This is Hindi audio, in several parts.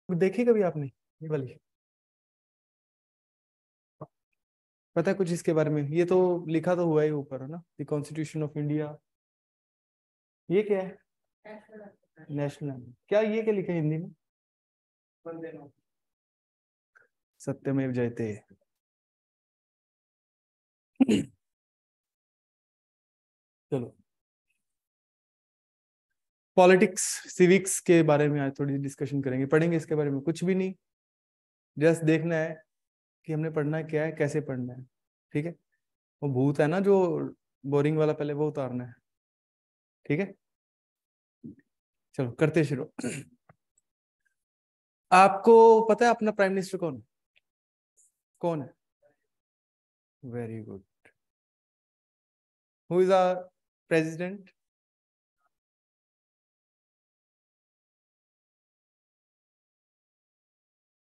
देखी कभी आपने ये वाली? पता है कुछ इसके बारे में? ये तो लिखा तो हुआ ही ऊपर है ना, द कॉन्स्टिट्यूशन ऑफ इंडिया। ये क्या है? नेशनल। क्या ये क्या लिखा है हिंदी में? सत्यमेव जयते। चलो, पॉलिटिक्स सिविक्स के बारे में आज थोड़ी डिस्कशन करेंगे। पढ़ेंगे इसके बारे में कुछ भी नहीं, जस्ट देखना है कि हमने पढ़ना है क्या है, कैसे पढ़ना है। ठीक है, वो भूत है ना जो बोरिंग वाला, पहले वो उतारना है। ठीक है, चलो करते शुरू। आपको पता है अपना प्राइम मिनिस्टर कौन है? कौन है? Very good. Who is our president?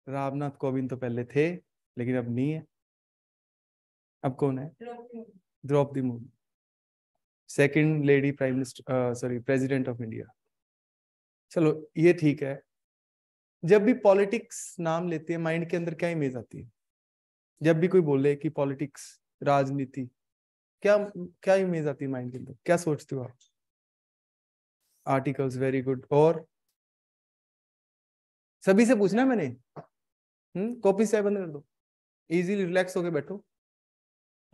Ramnath Kovind तो पहले थे, लेकिन अब नहीं है। अब कौन है? Draupadi Murmu, second lady prime minister, sorry president of India. चलो ये ठीक है। जब भी पॉलिटिक्स नाम लेते हैं, माइंड के अंदर क्या इमेज आती है? जब भी कोई बोले कि पॉलिटिक्स, राजनीति, क्या क्या इमेज आती है माइंड के अंदर? क्या सोचते हो आप? Articles, very good. और सभी से पूछना है मैंने। कॉपी से बंद कर दो, इजीली रिलैक्स होके बैठो।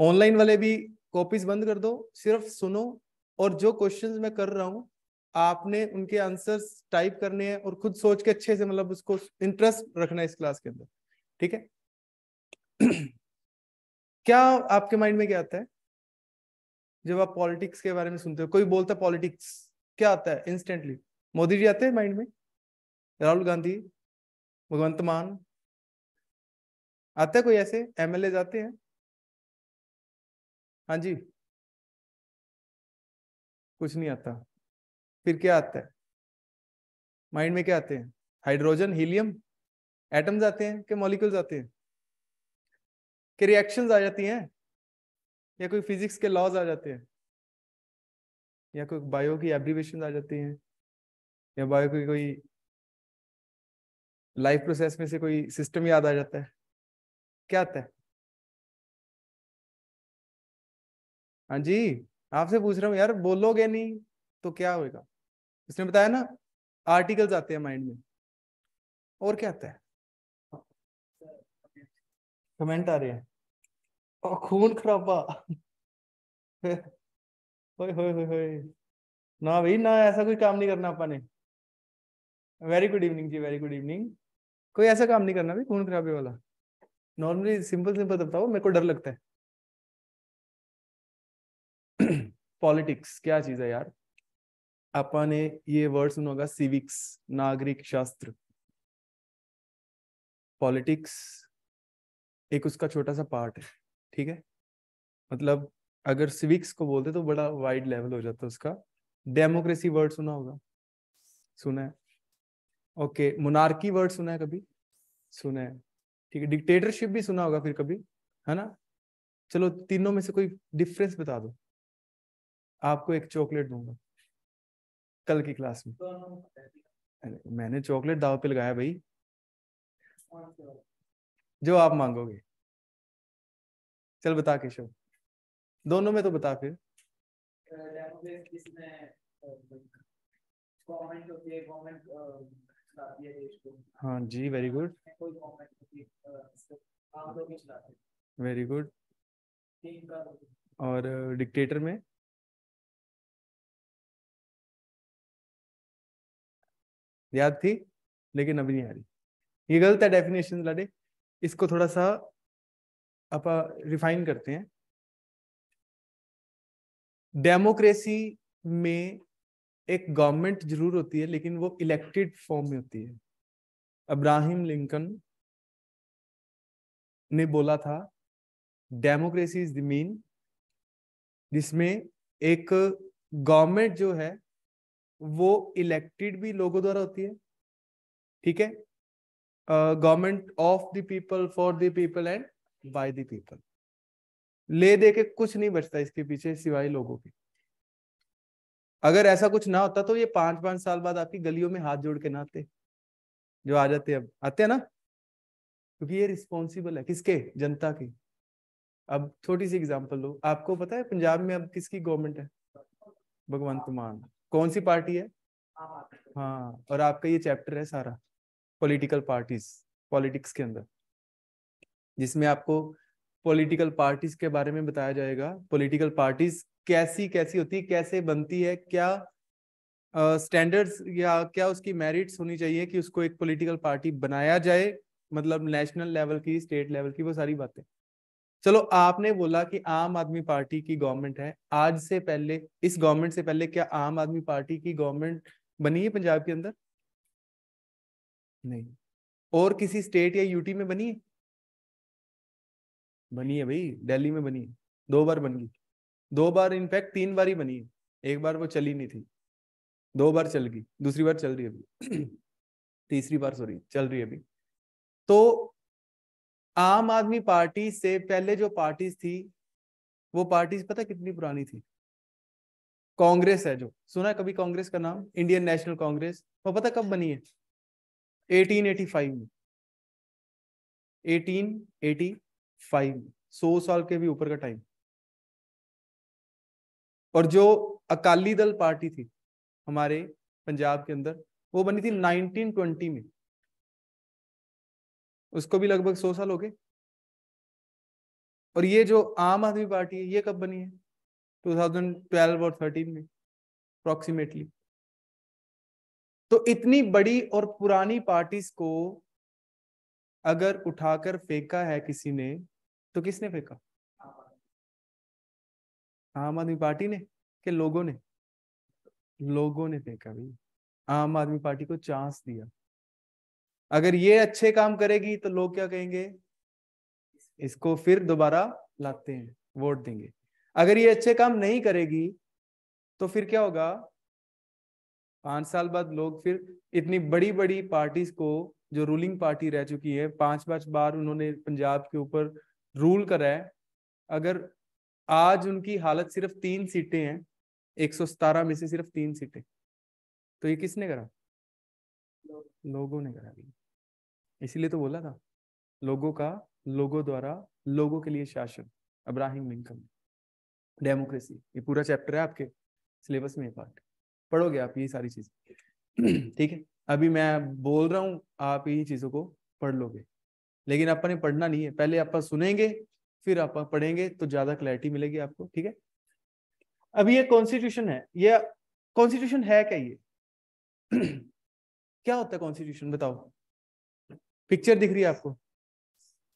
ऑनलाइन वाले भी कॉपीज बंद कर दो, सिर्फ सुनो। और जो क्वेश्चंस मैं कर रहा हूं, आपने उनके आंसर्स टाइप करने हैं और खुद सोच के अच्छे से, मतलब उसको इंटरेस्ट रखना है इस क्लास के अंदर। ठीक है? क्या आपके माइंड में क्या आता है जब आप पॉलिटिक्स के बारे में सुनते हो? कोई बोलता है पॉलिटिक्स, क्या आता है इंस्टेंटली? मोदी जी आते हैं माइंड में? राहुल गांधी, भगवंत मान, आता है कोई? ऐसे एमएलए आते हैं? हाँ जी। कुछ नहीं आता। फिर क्या आता है माइंड में? क्या आते हैं? हाइड्रोजन, हीलियम, एटम्स आते हैं कि मॉलिक्यूल्स आते हैं? कि रिएक्शंस आ जाती हैं? या कोई फिजिक्स के लॉज आ जाते हैं? या कोई बायो की एब्रीवेशन आ जाती हैं? या बायो की कोई लाइफ प्रोसेस में से कोई सिस्टम याद आ जाता है? क्या आता है? हाँ जी, आपसे पूछ रहा हूँ यार, बोलोगे नहीं तो क्या होगा? उसने बताया ना, आर्टिकल्स आते हैं माइंड में। और क्या आता है? कमेंट आ रहे हैं। और खून खराबा। होए होए होए होए। ना भाई ना, ऐसा कोई काम नहीं करना अपन ने। वेरी गुड इवनिंग जी, वेरी गुड इवनिंग। कोई ऐसा काम नहीं करना भाई खून खराबे वाला। नॉर्मली सिंपल सिंपल बताओ, मेरे को डर लगता है। पॉलिटिक्स क्या चीज है यार? अपन ने ये वर्ड सुना होगा, सिविक्स, नागरिक शास्त्र। पॉलिटिक्स एक उसका छोटा सा पार्ट है। ठीक है, मतलब अगर सिविक्स को बोलते तो बड़ा वाइड लेवल हो जाता उसका। डेमोक्रेसी वर्ड सुना होगा? सुना है। ओके, मोनार्की वर्ड सुना है कभी? सुना है। ठीक है, डिक्टेटरशिप भी सुना होगा फिर कभी, है ना? चलो तीनों में से कोई डिफरेंस बता दो, आपको एक चॉकलेट दूंगा कल की क्लास में। अरे, मैंने चॉकलेट दाव पे लगाया भाई, जो आप मांगोगे। चल बता केशव, दोनों में तो बता फिर। हाँ जी, वेरी गुड, वेरी गुड। और डिक्टेटर में? याद थी लेकिन अभी नहीं आ रही। ये गलत है डेफिनेशन लड़े, इसको थोड़ा सा आप रिफाइन करते हैं। डेमोक्रेसी में एक गवर्नमेंट जरूर होती है, लेकिन वो इलेक्टेड फॉर्म में होती है। अब्राहम लिंकन ने बोला था, डेमोक्रेसी इज द मीन, जिसमें एक गवर्नमेंट जो है वो इलेक्टेड भी लोगों द्वारा होती है। ठीक है, government of the people, for the people and bye the people. ले दे के कुछ नहीं बचता इसके पीछे सिवाय लोगों के। अगर ऐसा कुछ ना होता तो ये 5-5 साल बाद आपकी गलियों में हाथ जोड़ के ना आते। जो आ जाते हैं, अब आते हैं ना, क्योंकि ये रिस्पॉन्सिबल है किसके, जनता की। अब छोटी सी एग्जांपल लो, आपको पता है पंजाब में अब किसकी गवर्नमेंट है? भगवंत मान। कौन सी पार्टी है? हाँ, और आपका ये चैप्टर है सारा पॉलिटिकल पार्टीज, पॉलिटिक्स के अंदर, जिसमें आपको पॉलिटिकल पार्टीज के बारे में बताया जाएगा। पॉलिटिकल पार्टीज कैसी कैसी होती है, कैसे बनती है, क्या स्टैंडर्ड्स या क्या उसकी मेरिट्स होनी चाहिए कि उसको एक पॉलिटिकल पार्टी बनाया जाए, मतलब नेशनल लेवल की, स्टेट लेवल की, वो सारी बातें। चलो, आपने बोला कि आम आदमी पार्टी की गवर्नमेंट है, आज से पहले, इस गवर्नमेंट से पहले क्या आम आदमी पार्टी की गवर्नमेंट बनी है पंजाब के अंदर? नहीं। और किसी स्टेट या यूटी में बनी है? बनी है भाई, दिल्ली में बनी है, 2 बार बन गई, 2 बार, इनफैक्ट 3 बार ही बनी है। एक बार वो चली नहीं थी, 2 बार चल गई, दूसरी बार चल रही है अभी तीसरी बार सॉरी चल रही है अभी। तो आम आदमी पार्टी से पहले जो पार्टीज थी, वो पार्टीज पता कितनी पुरानी थी? कांग्रेस है, जो सुना है कभी कांग्रेस का नाम, इंडियन नेशनल कांग्रेस, वो पता कब बनी है? 1885 में। 1885 में, 100 साल के भी ऊपर का टाइम। और जो अकाली दल पार्टी थी हमारे पंजाब के अंदर, वो बनी थी 1920 में, उसको भी लगभग 100 साल हो गए। और ये जो आम आदमी पार्टी है, ये कब बनी है? 2012 और 13 में अप्रोक्सीमेटली। तो इतनी बड़ी और पुरानी पार्टीज को अगर उठाकर फेंका है किसी ने, तो किसने फेंका? आम आदमी पार्टी ने कि लोगों ने? लोगों ने फेंका भाई, आम आदमी पार्टी को चांस दिया। अगर ये अच्छे काम करेगी तो लोग क्या कहेंगे? इसको फिर दोबारा लाते हैं, वोट देंगे। अगर ये अच्छे काम नहीं करेगी तो फिर क्या होगा? 5 साल बाद लोग फिर इतनी बड़ी बड़ी पार्टीज को, जो रूलिंग पार्टी रह चुकी है, 5-5 बार उन्होंने पंजाब के ऊपर रूल करा है, अगर आज उनकी हालत सिर्फ 3 सीटें हैं, 117 में से सिर्फ 3 सीटें, तो ये किसने करा? लोगों ने करा दी। इसीलिए तो बोला था, लोगों का, लोगों द्वारा, लोगों के लिए शासन, अब्राहम लिंकन। डेमोक्रेसी, ये पूरा चैप्टर है आपके सिलेबस में, पार्ट पढ़ोगे आप ये सारी चीजें ठीक है। अभी मैं बोल रहा हूँ, आप यही चीजों को पढ़ लोगे, लेकिन अपने पढ़ना नहीं है, पहले आप सुनेंगे, फिर आप पढ़ेंगे, तो ज्यादा क्लैरिटी मिलेगी आपको, ठीक है। अभी ये कॉन्स्टिट्यूशन है, ये कॉन्स्टिट्यूशन है क्या ये? क्या होता है कॉन्स्टिट्यूशन, बताओ। पिक्चर दिख रही है आपको?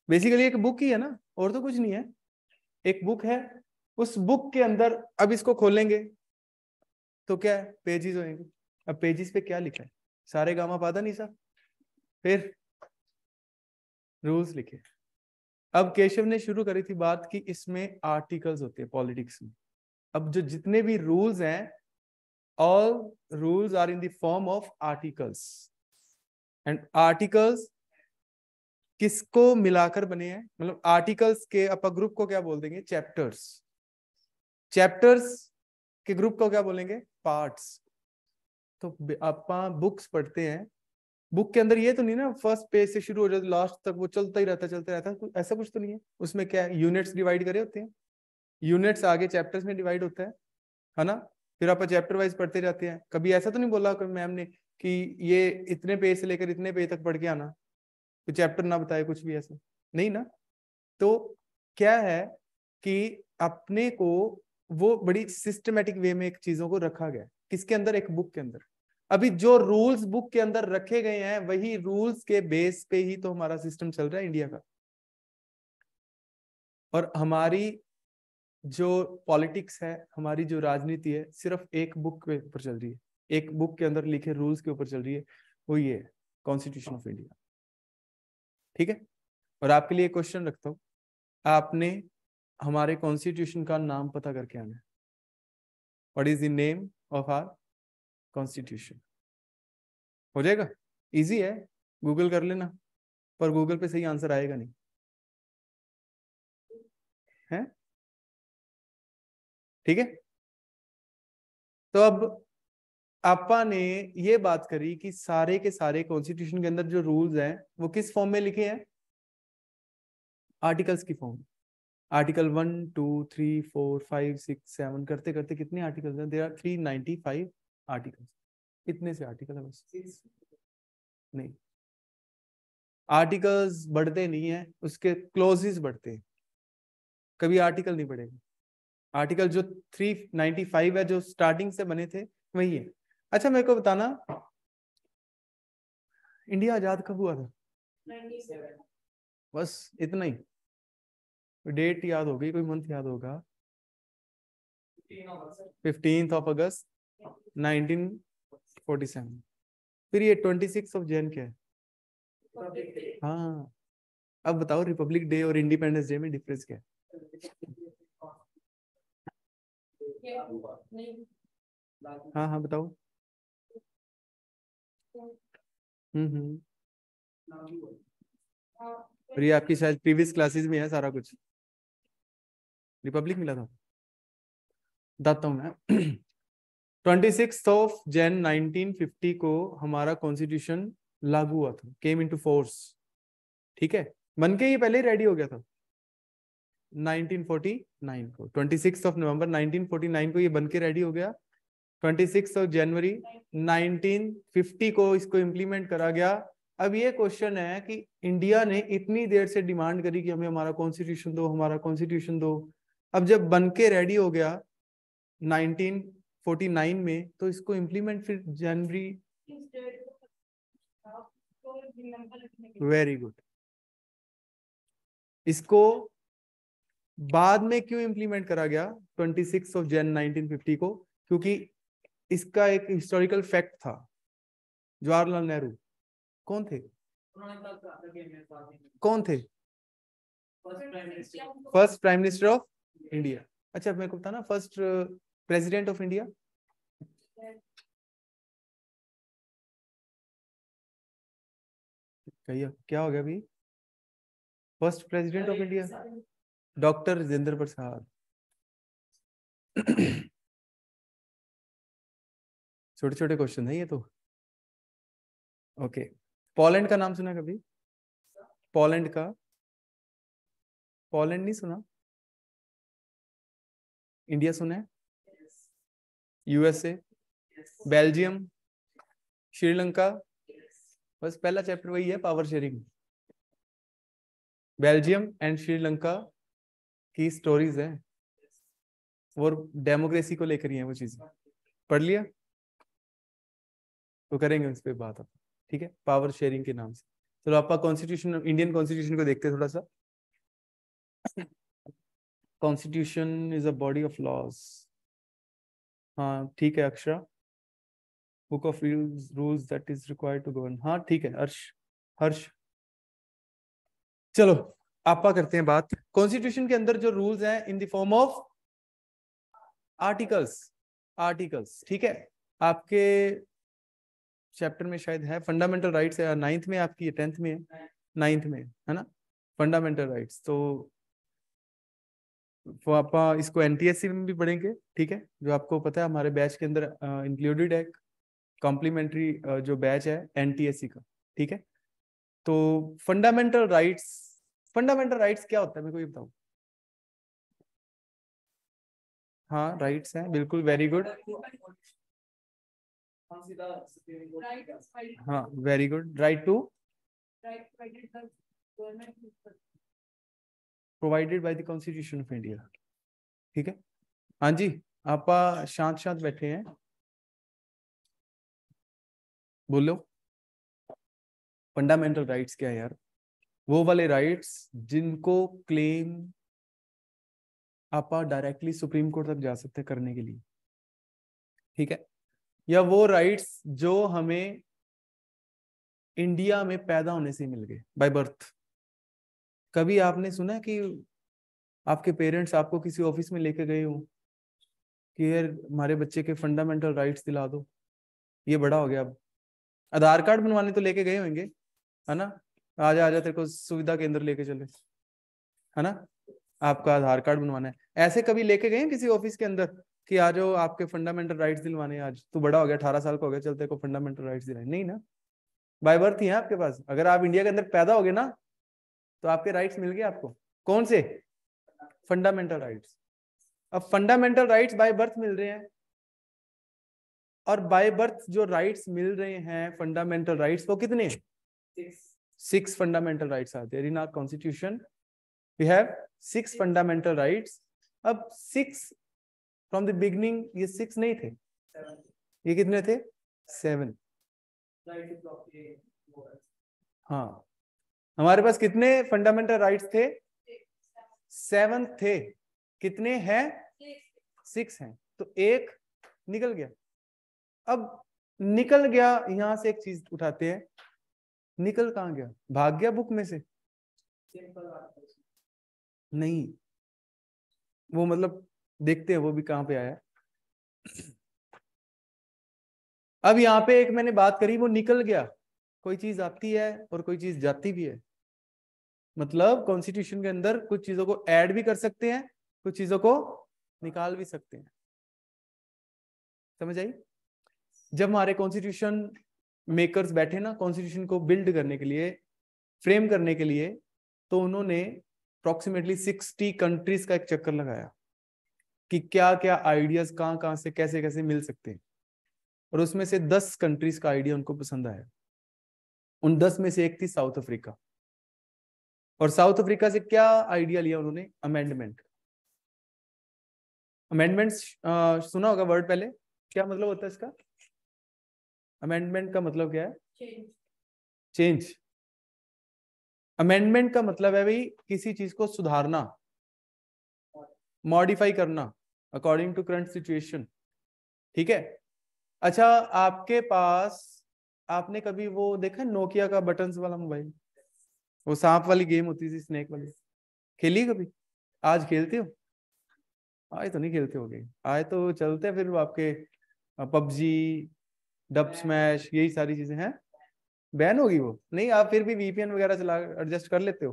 बेसिकली एक बुक ही है ना, और तो कुछ नहीं है, एक बुक है। उस बुक के अंदर, अब इसको खोलेंगे तो क्या है? पेजेस होंगे। अब पेजेस पे क्या लिखा है? सारे गामा पादा निशा, फिर रूल्स लिखे। अब केशव ने शुरू करी थी बात कि इसमें आर्टिकल्स होते हैं पॉलिटिक्स में। अब जो जितने भी रूल्स हैं, all rules are in the form of articles, and articles किसको मिलाकर बने हैं? मतलब आर्टिकल्स के अपन ग्रुप को क्या बोल देंगे? चैप्टर्स। चैप्टर्स के ग्रुप को क्या बोलेंगे? पार्ट्स। तो अपन बुक्स पढ़ते हैं, बुक के अंदर ये तो नहीं ना फर्स्ट पेज से शुरू हो जाता लास्ट तक वो चलता ही रहता, चलता रहता, ऐसा कुछ तो नहीं है उसमें। क्या यूनिट्स डिवाइड करे होते हैं, यूनिट्स आगे चैप्टर्स में डिवाइड होता है ना? फिर आप चैप्टर वाइज पढ़ते जाते हैं। कभी ऐसा तो नहीं बोला मैम ने कि ये इतने पेज से लेकर इतने पेज तक पढ़ के आना, तो चैप्टर ना बताए कुछ भी, ऐसा नहीं ना। तो क्या है कि अपने को वो बड़ी सिस्टमेटिक वे में एक चीजों को रखा गया, किसके अंदर? एक बुक के अंदर। अभी जो रूल्स बुक के अंदर रखे गए हैं, वही रूल्स के बेस पे ही तो हमारा सिस्टम चल रहा है इंडिया का। और हमारी जो पॉलिटिक्स है, हमारी जो राजनीति है, सिर्फ एक बुक के ऊपर चल रही है, एक बुक के अंदर लिखे रूल्स के ऊपर चल रही है, वो ये है कॉन्स्टिट्यूशन ऑफ इंडिया, ठीक है। और आपके लिए क्वेश्चन रखता हूं, आपने हमारे कॉन्स्टिट्यूशन का नाम पता करके आना है। What is the name of our constitution? हो जाएगा, इजी है, गूगल कर लेना, पर गूगल पे सही आंसर आएगा नहीं है, ठीक है। तो अब आपा ने ये बात करी कि सारे के सारे कॉन्स्टिट्यूशन के अंदर जो रूल्स हैं वो किस फॉर्म में लिखे हैं, आर्टिकल्स की फॉर्म। आर्टिकल 1 2 3 4 5 6 7 करते करते कितने आर्टिकल्स हैं, देयर आर 395 आर्टिकल्स। कितने से आर्टिकल है बस, नहीं आर्टिकल्स बढ़ते नहीं है, उसके क्लोजेस बढ़ते हैं, कभी आर्टिकल नहीं बढ़ेगा। आर्टिकल जो 395 है जो स्टार्टिंग से बने थे वही है। अच्छा मेरे को बताना, इंडिया आजाद कब हुआ था? 97। बस इतना ही, डेट याद होगी, कोई मंथ याद होगा? 15 अगस्त 1947। फिर ये 26 जैन क्या है? हाँ, अब बताओ रिपब्लिक डे और इंडिपेंडेंस डे में डिफरेंस क्या है? हाँ हाँ बताओ। हम्म। और ये आपकी शायद प्रीवियस क्लासेस में है सारा कुछ, रिपब्लिक मिला था, बताता हूँ मैं। 26 जैन 1950 को हमारा कॉन्स्टिट्यूशन लागू हुआ था, केम इनटू फोर्स। ठीक है, बन के ये पहले ही रेडी हो गया था 1949 को। 26 नवंबर 1949 को ये बन के रेडी हो गया। 26 जनवरी 1950 को इसको इम्प्लीमेंट करा गया। अब ये क्वेश्चन है कि इंडिया ने इतनी देर से डिमांड करी कि हमें हमारा कॉन्स्टिट्यूशन दो, हमारा कॉन्स्टिट्यूशन दो। अब जब बन के रेडी हो गया 1949 में, तो इसको इम्प्लीमेंट फिर जनवरी, वेरी गुड, इसको बाद में क्यों इंप्लीमेंट करा गया 26 जन 1950 को? क्योंकि इसका एक हिस्टोरिकल फैक्ट था। जवाहरलाल नेहरू कौन थे? कौन थे? First prime minister of India. अच्छा मेरे को बताना, फर्स्ट प्रेसिडेंट ऑफ इंडिया? कहिए क्या हो गया अभी? First president of India doctor Rajendra Prasad. छोटे छोटे क्वेश्चन है ये तो। ओके, पोलैंड का नाम सुना कभी? पोलैंड का, पोलैंड नहीं सुना? इंडिया सुना है? USA, Belgium, Sri Lanka. बस पहला चैप्टर वही है, power sharing. Belgium and Sri Lanka की स्टोरीज है, वो डेमोक्रेसी को लेकर ही है वो चीजें। पढ़ लिया तो करेंगे उस पर बात अब, ठीक है, पावर शेयरिंग के नाम से। चलो आपका कॉन्स्टिट्यूशन, इंडियन कॉन्स्टिट्यूशन को देखते हैं थोड़ा सा। Constitution is a body of laws. हाँ ठीक है Akshara, book of rules that is required to govern. हाँ ठीक है हर्ष, हर्ष। चलो आपा करते हैं बात। कॉन्स्टिट्यूशन के अंदर जो रूल्स हैं इन the form of articles, articles, ठीक है। आपके चैप्टर में शायद है फंडामेंटल राइट्स, या 9th में आपकी, 10th में है? 9th में है ना, फंडामेंटल राइट्स। तो आप इसको एनटीएससी में भी पढ़ेंगे, ठीक है, जो आपको पता है हमारे बैच के अंदर इंक्लूडेड है, कॉम्प्लीमेंट्री जो बैच है एनटीएससी का, ठीक है। तो फंडामेंटल राइट्स, फंडामेंटल राइट्स क्या होता है मेरे को ये बताओ। हाँ राइट्स हैं, बिल्कुल, वेरी गुड। हाँ very good, right to provided by the constitution of India, ठीक है। हाँ जी, आप शांत शांत बैठे हैं, बोलो। फंडामेंटल राइट्स क्या है यार? वो वाले राइट्स जिनको क्लेम आप डायरेक्टली सुप्रीम कोर्ट तक जा सकते हैं करने के लिए, ठीक है। या वो राइट्स जो हमें इंडिया में पैदा होने से मिल गए, बाय बर्थ। कभी आपने सुना है कि आपके पेरेंट्स आपको किसी ऑफिस में लेके गए हो कि यार हमारे बच्चे के फंडामेंटल राइट्स दिला दो, ये बड़ा हो गया अब, आधार कार्ड बनवाने तो लेके गए होंगे, है ना, आजा आजा तेरे को सुविधा केंद्र लेके चले, है ना, आपका आधार कार्ड बनवाना है, ऐसे कभी लेके गए हैं किसी ऑफिस के अंदर कि आज वो आपके फंडामेंटल राइट्स दिलवाने, आज तू बड़ा हो गया 18 साल का हो गया, चलते को फंडामेंटल राइट्स दिलाने, नहीं ना, बाय बर्थ ही है आपके पास। अगर आप इंडिया के अंदर पैदा हो गए ना तो आपके राइट्स मिल गए आपको। कौन से? Fundamental rights. अब फंडामेंटल राइट्स बाय बर्थ मिल रहे हैं, और बाय बर्थ जो राइट्स मिल रहे हैं फंडामेंटल राइट्स, वो कितने? 6 fundamental rights are there in our constitution. We have 6 fundamental rights. अब 6 फ्रॉम द बिगिनिंग ये 6 नहीं थे, ये कितने थे? 7। हाँ, हमारे पास कितने फंडामेंटल राइट्स थे? 7 थे। कितने हैं? 6 हैं। तो एक निकल गया। अब निकल गया, यहां से एक चीज उठाते हैं, निकल कहां गया? भाग गया बुक में से? नहीं, वो मतलब देखते हैं वो भी कहां पे आया। अब यहाँ पे एक मैंने बात करी, वो निकल गया। कोई चीज आती है और कोई चीज जाती भी है। मतलब कॉन्स्टिट्यूशन के अंदर कुछ चीजों को ऐड भी कर सकते हैं, कुछ चीजों को निकाल भी सकते हैं। समझ आई? जब हमारे कॉन्स्टिट्यूशन मेकर्स बैठे ना कॉन्स्टिट्यूशन को बिल्ड करने के लिए, फ्रेम करने के लिए, तो उन्होंने अप्रोक्सीमेटली 60 कंट्रीज का एक चक्कर लगाया कि क्या क्या आइडियाज कहाँ कहाँ से कैसे कैसे मिल सकते हैं, और उसमें से 10 कंट्रीज का आइडिया उनको पसंद आया। उन 10 में से एक थी साउथ अफ्रीका। और साउथ अफ्रीका से क्या आइडिया लिया उन्होंने? अमेंडमेंट। अमेंडमेंट्स सुना होगा वर्ड पहले, क्या मतलब होता है इसका? अमेंडमेंट का मतलब क्या है? चेंज। अमेंडमेंट का मतलब है भाई किसी चीज को सुधारना, मॉडिफाई करना अकॉर्डिंग टू करंट सिचुएशन। ठीक है। अच्छा, आपके पास, आपने कभी वो देखा नोकिया का बटन्स वाला मोबाइल, वो सांप वाली गेम होती थी, स्नेक वाली, खेली कभी? आज खेलते हो? आए तो नहीं खेलते होगे, आए तो चलते फिर आपके पबजी, डब स्मैश, यही सारी चीजें हैं। बैन होगी वो? नहीं, आप फिर भी वीपीएन वगैरह चला एडजस्ट कर लेते हो,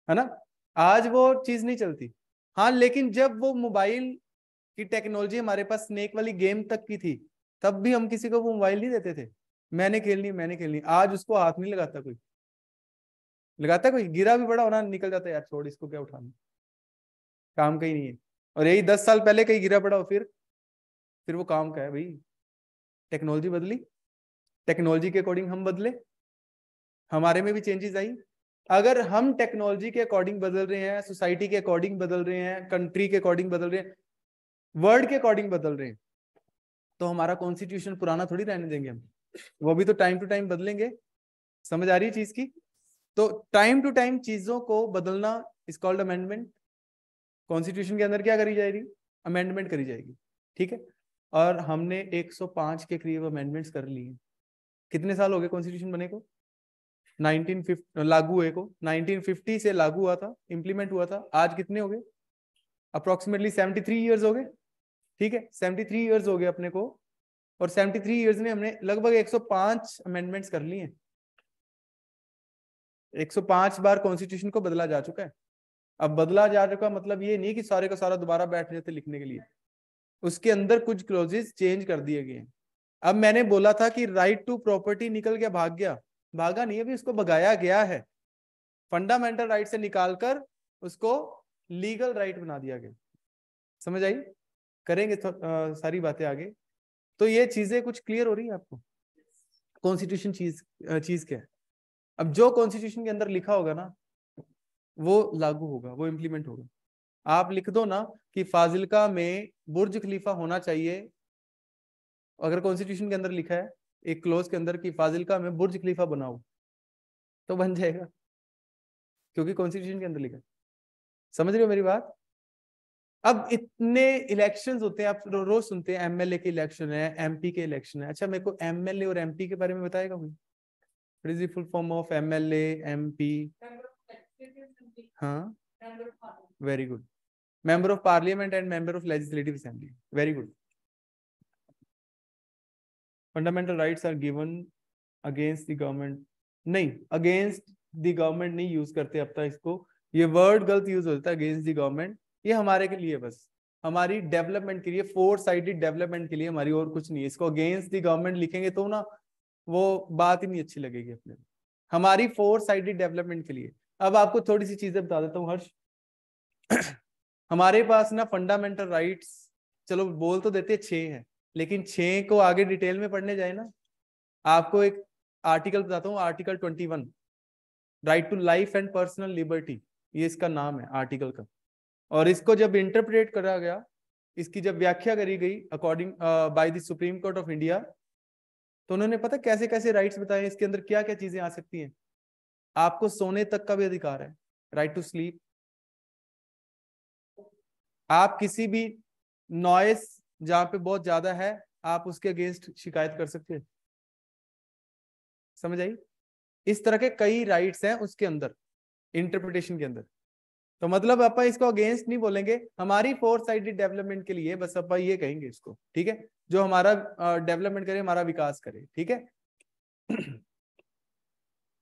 है ना? आज वो चीज नहीं चलती। हाँ, लेकिन जब वो मोबाइल की टेक्नोलॉजी हमारे पास स्नेक वाली गेम तक की थी, तब भी हम किसी को वो मोबाइल नहीं देते थे। मैंने खेलनी, मैंने खेलनी। आज उसको हाथ नहीं लगाता कोई। लगाता कोई? गिरा भी बड़ा होना निकल जाता है, यार छोड़ इसको, क्या उठाना, काम का ही नहीं है। और यही 10 साल पहले कहीं गिरा पड़ा हो, फिर वो काम का है भाई। टेक्नोलॉजी बदली, टेक्नोलॉजी के अकॉर्डिंग हम बदले, हमारे में भी चेंजेस आई। अगर हम टेक्नोलॉजी के अकॉर्डिंग बदल रहे हैं, सोसाइटी के अकॉर्डिंग बदल रहे हैं, कंट्री के अकॉर्डिंग बदल रहे हैं, वर्ल्ड के अकॉर्डिंग बदल रहे हैं, तो हमारा कॉन्स्टिट्यूशन पुराना थोड़ी रहने देंगे हम। वो भी तो टाइम टू टाइम बदलेंगे। समझ आ रही है चीज की? तो टाइम टू टाइम चीजों को बदलना इज कॉल्ड अमेंडमेंट। कॉन्स्टिट्यूशन के अंदर क्या करी जाएगी? अमेंडमेंट करी जाएगी। ठीक है। और हमने 105 के करीब अमेंडमेंट्स कर लिए। कितने साल हो गए कॉन्स्टिट्यूशन बने को? 1950 लागू हुए को, 1950 से लागू हुआ था, इंप्लीमेंट हुआ था। आज कितने हो गए? अप्रोक्सीमेटली 73 ईयर्स हो गए। ठीक है, 73 ईयर्स हो गए अपने को। और 73 ईयर्स में हमने लगभग 105 अमेंडमेंट्स कर लिए हैं। 105 बार कॉन्स्टिट्यूशन को बदला जा चुका है। अब बदला जा चुका मतलब ये नहीं कि सारे का सारा दोबारा बैठ जाते लिखने के लिए, उसके अंदर कुछ क्लोजेस चेंज कर दिए गए हैं। अब मैंने बोला था कि राइट टू प्रॉपर्टी निकल गया, भाग गया। भागा नहीं, अभी उसको भगाया गया है। फंडामेंटल राइट से निकालकर उसको लीगल राइट बना दिया गया। समझ आई? करेंगे सारी बातें आगे। तो ये चीजें कुछ क्लियर हो रही है आपको? कॉन्स्टिट्यूशन चीज क्या है? अब जो कॉन्स्टिट्यूशन के अंदर लिखा होगा ना, वो लागू होगा, वो इंप्लीमेंट होगा। आप लिख दो ना कि फाजिलका में बुर्ज खलीफा होना चाहिए, अगर कॉन्स्टिट्यूशन के अंदर लिखा है एक क्लोज के अंदर कि फाजिलका में बुर्ज खलीफा बनाओ, तो बन जाएगा, क्योंकि कॉन्स्टिट्यूशन के अंदर लिखा है। समझ रहे हो मेरी बात? अब इतने इलेक्शंस होते हैं, आप रोज सुनते हैं एमएलए के इलेक्शन है, एमपी के इलेक्शन है। अच्छा, मेरे को एमएलए और एमपी के बारे में बताएगा कोई? What is the full form of MLA, MP? हाँ, very good. Member of parliament and member of legislative assembly, very good. Fundamental rights are given against the government. नहीं, अगेंस्ट द गवर्नमेंट नहीं यूज करते अब तक इसको, ये वर्ड गलत यूज होता है, अगेंस्ट द गवर्नमेंट। ये हमारे के लिए बस, हमारी डेवलपमेंट के लिए, 4 साइडेड डेवलपमेंट के लिए हमारी, और कुछ नहीं है। इसको अगेंस्ट दी गवर्नमेंट लिखेंगे तो ना वो बात ही नहीं अच्छी लगेगी अपने, हमारी 4 साइडेड डेवलपमेंट के लिए। अब आपको थोड़ी सी चीजें बता देता हूँ हर्ष। हमारे पास ना फंडामेंटल राइट्स, चलो बोल तो देते 6 है, लेकिन 6 को आगे डिटेल में पढ़ने जाए ना, आपको एक आर्टिकल बताता हूँ, article 21, right to life and personal liberty, ये इसका नाम है आर्टिकल का। और इसको जब इंटरप्रेट करा गया, इसकी जब व्याख्या करी गई according by the supreme court of India, तो उन्होंने पता कैसे कैसे राइट्स बताए, इसके अंदर क्या क्या चीजें आ सकती हैं। आपको सोने तक का भी अधिकार है, राइट टू स्लीप। आप किसी भी नॉइस जहां पे बहुत ज्यादा है, आप उसके अगेंस्ट शिकायत कर सकते हैं। समझ आई? इस तरह के कई राइट्स हैं उसके अंदर, इंटरप्रिटेशन के अंदर। तो मतलब अपन इसको अगेंस्ट नहीं बोलेंगे, हमारी 4 साइडेड डेवलपमेंट के लिए बस अपन ये कहेंगे इसको, ठीक है, जो हमारा डेवलपमेंट करे, हमारा विकास करे, ठीक है।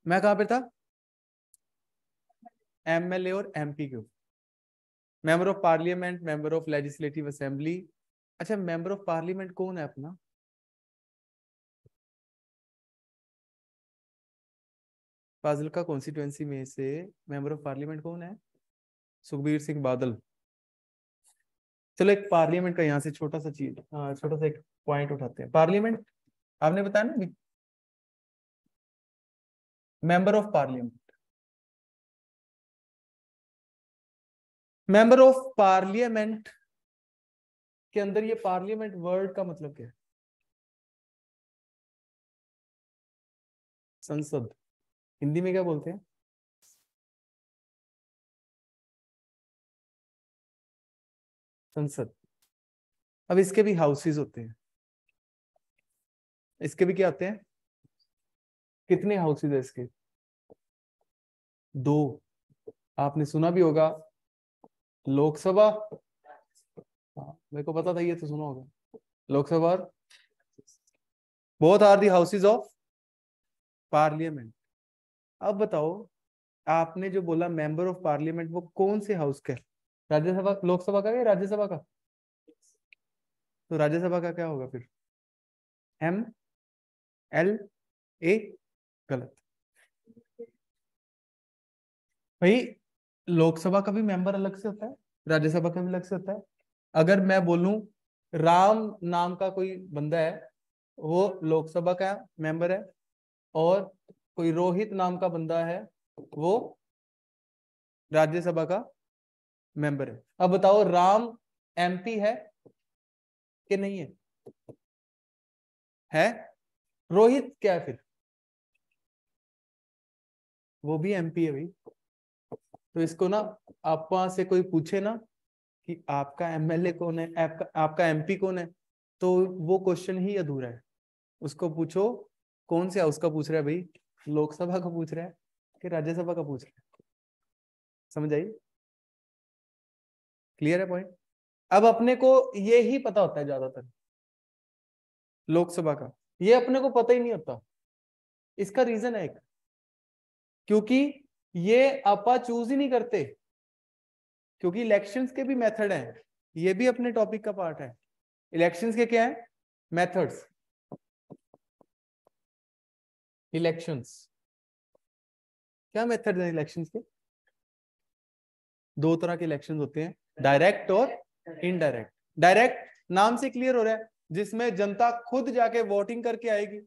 मैं कहां पे था? एमएलए और एमपी के, member of parliament, member of legislative assembly. अच्छा, मेंबर ऑफ पार्लियामेंट कौन है अपना? फाजिल्का कॉन्स्टिट्यूएंसी में से मेंबर ऑफ पार्लियामेंट कौन है? सुखबीर सिंह बादल। चलो एक पार्लियामेंट का यहाँ से छोटा सा चीज, छोटा सा एक पॉइंट उठाते हैं। पार्लियामेंट आपने बताया ना, member of parliament, member of parliament के अंदर ये पार्लियामेंट वर्ड का मतलब क्या है? संसद। हिंदी में क्या बोलते हैं? संसद। अब इसके भी हाउसेज होते हैं, इसके भी क्या होते हैं? कितने हाउसेज है इसके? 2। आपने सुना भी होगा, लोकसभा, हाँ मेरे को पता था ये तो सुना होगा, लोकसभा और both are the houses of parliament. अब बताओ, आपने जो बोला मेंबर ऑफ पार्लियामेंट, वो कौन से हाउस का है? राज्यसभा, लोकसभा का या राज्यसभा का? तो राज्यसभा का क्या होगा फिर? M L A? गलत भाई, लोकसभा का भी मेंबर अलग से होता है, राज्यसभा का भी अलग से होता है। अगर मैं बोलूं राम नाम का कोई बंदा है, वो लोकसभा का मेंबर है, और कोई रोहित नाम का बंदा है, वो राज्यसभा का मेंबर है। अब बताओ, राम एमपी है कि नहीं है? है। रोहित क्या है फिर? वो भी एमपी है भाई। तो इसको ना, आप वहां से कोई पूछे ना कि आपका एमएलए कौन है, आपका एमपी कौन है, तो वो क्वेश्चन ही अधूरा है। उसको पूछो कौन से हाउस का पूछ रहा है भाई, लोकसभा का पूछ रहा है कि राज्यसभा का पूछ रहा है। समझ आई? क्लियर है पॉइंट? अब अपने को ये ही पता होता है ज्यादातर लोकसभा का, ये अपने को पता ही नहीं होता। इसका रीजन है एक, क्योंकि ये आपा चूज ही नहीं करते, क्योंकि इलेक्शंस के भी मेथड हैं, ये भी अपने टॉपिक का पार्ट है। इलेक्शंस के क्या है मेथड्स? इलेक्शंस क्या मेथड है इलेक्शंस के? 2 तरह के इलेक्शंस होते हैं, डायरेक्ट और इनडायरेक्ट। डायरेक्ट नाम से क्लियर हो रहा है, जिसमें जनता खुद जाके वोटिंग करके आएगी,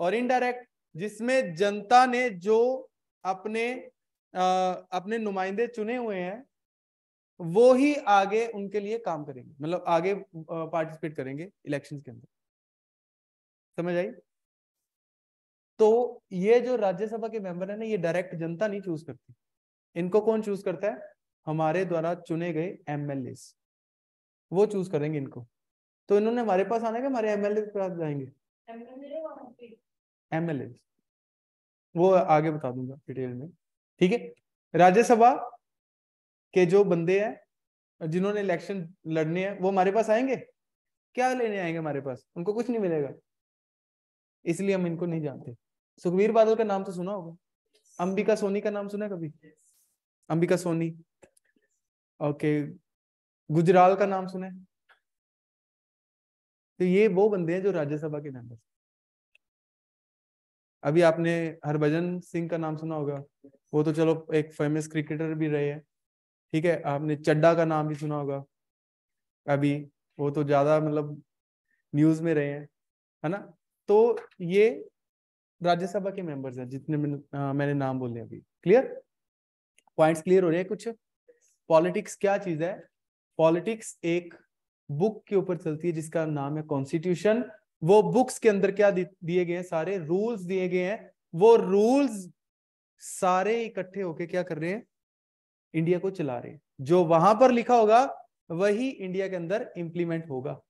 और इनडायरेक्ट जिसमें जनता ने जो अपने नुमाइंदे चुने हुए हैं, वो ही आगे उनके लिए काम करेंगे, मतलब आगे पार्टिसिपेट करेंगे इलेक्शंस के अंदर। समझ आई? तो ये जो राज्यसभा के मेंबर है ना, ये डायरेक्ट जनता नहीं चूज करती, इनको कौन चूज करता है? हमारे द्वारा चुने गए एमएलए, वो चूज करेंगे इनको। तो इन्होंने हमारे पास आना है कि हमारे एमएलए के पास जाएंगे? एमएलए वो आगे बता दूंगा डिटेल में, ठीक है। राज्यसभा के जो बंदे हैं जिन्होंने इलेक्शन लड़ने हैं, वो हमारे पास आएंगे, क्या लेने आएंगे हमारे पास? उनको कुछ नहीं मिलेगा, इसलिए हम इनको नहीं जानते। सुखबीर बादल का नाम तो सुना होगा, अंबिका सोनी का नाम सुना है कभी? अंबिका सोनी, ओके, गुजराल का नाम सुने? तो ये वो बंदे हैं जो राज्यसभा के मेंबर। अभी आपने हरभजन सिंह का नाम सुना होगा, वो तो चलो एक फेमस क्रिकेटर भी रहे हैं, ठीक है। आपने चड्डा का नाम भी सुना होगा अभी, वो तो ज्यादा मतलब न्यूज में रहे हैं, है ना। तो ये राज्यसभा के मेंबर्स हैं जितने मैंने नाम बोले अभी। क्लियर? पॉइंट्स क्लियर हो रहे हैं कुछ? पॉलिटिक्स क्या चीज है? पॉलिटिक्स एक बुक के ऊपर चलती है जिसका नाम है कॉन्स्टिट्यूशन। वो बुक्स के अंदर क्या दिए गए हैं? सारे रूल्स दिए गए हैं। वो रूल्स सारे इकट्ठे होके क्या कर रहे हैं? इंडिया को चला रहे हैं। जो वहां पर लिखा होगा वही इंडिया के अंदर इंप्लीमेंट होगा,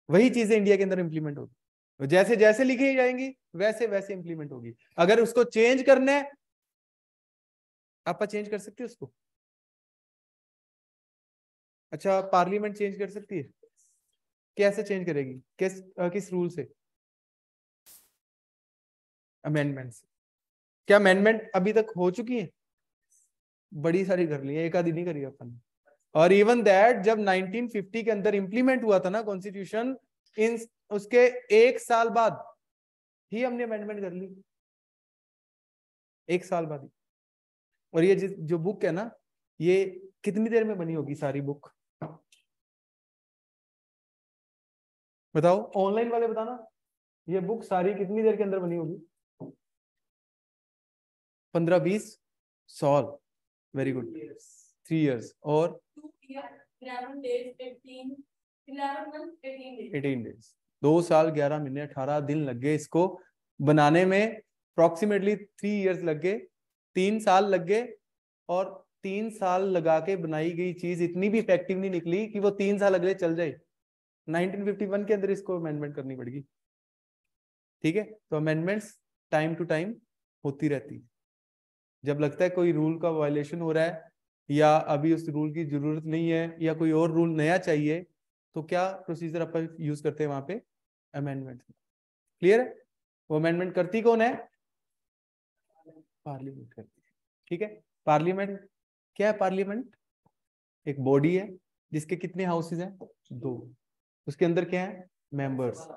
वही चीजें इंडिया के अंदर इंप्लीमेंट होगी। जैसे जैसे लिखी जाएंगी वैसे वैसे इंप्लीमेंट होगी। अगर उसको चेंज करना है, आप चेंज कर सकते हो उसको। अच्छा, पार्लियामेंट चेंज कर सकती है? कैसे चेंज करेगी? किस रूल से? अमेंडमेंट से। क्या अमेंडमेंट अभी तक हो चुकी है? बड़ी सारी कर ली है, एक आधी नहीं करी अपन। और इवन दैट जब 1950 के अंदर इंप्लीमेंट हुआ था ना कॉन्स्टिट्यूशन, इन उसके 1 साल बाद ही हमने अमेंडमेंट कर ली, 1 साल बाद ही। और ये जो बुक है ना, ये कितनी देर में बनी होगी सारी बुक? बताओ, ऑनलाइन वाले बताना, ये बुक सारी कितनी देर के अंदर बनी होगी? 15-20 साल। Very good. 3 years और 18 days। 2 साल 11 महीने 18 दिन लग गए इसको बनाने में। अप्रोक्सीमेटली 3 years लग गए, 3 साल लग गए। और 3 साल लगा के बनाई गई चीज इतनी भी इफेक्टिव नहीं निकली कि वो 3 साल अगले चल जाए। 1951 के अंदर इसको अमेंडमेंट करनी पड़ेगी, ठीक है। तो अमेंडमेंट्स टाइम टू टाइम होती रहती है। जब लगता है कोई रूल का वायलेशन हो रहा है या अभी उस रूल की जरूरत नहीं है या कोई और रूल नया चाहिए, तो क्या प्रोसीजर अपन यूज करते हैं वहां पे? अमेंडमेंट। क्लियर है? वो अमेंडमेंट करती कौन है? पार्लियामेंट करती है, ठीक है। पार्लियामेंट क्या है? पार्लियामेंट एक बॉडी है जिसके कितने हाउसेज हैं? 2। उसके अंदर क्या है? मेंबर्स,